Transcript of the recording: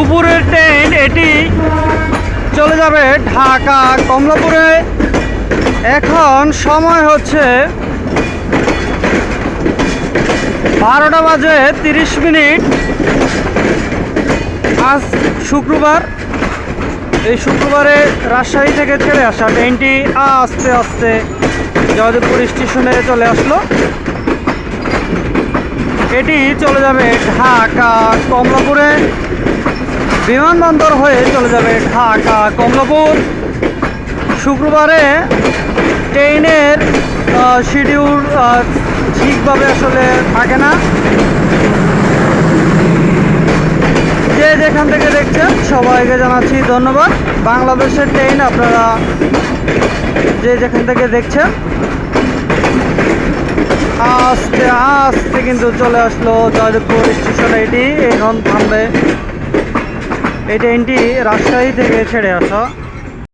দুপুরের ট্রেন এটি চলে যাবে ঢাকা কমলাপুরে। এখন সময় হচ্ছে 12টা বাজে 30 মিনিট। আজ শুক্রবার। এই শুক্রবারে রাজশাহী থেকে ছেড়ে আসা ট্রেনটি আস্তে আস্তে জয়দেবপুর স্টেশনে চলে আসলো। এটি চলে যাবে ঢাকা কমলাপুরে, বিমানবন্দর হয়ে চলে যাবে ঢাকা কমলাপুর। শুক্রবারে ট্রেনের শিডিউল ঠিকভাবে আসলে থাকে না। যে যেখান থেকে দেখছেন সবাইকে জানাচ্ছি ধন্যবাদ। বাংলাদেশের ট্রেন আপনারা যে যেখান থেকে দেখছেন আস্তে আস্তে কিন্তু চলে আসলো জয়দেবপুর স্টেশনে। এটি এখন থামবে। এই ট্রেনটি রাজশাহী থেকে ছেড়ে আসা।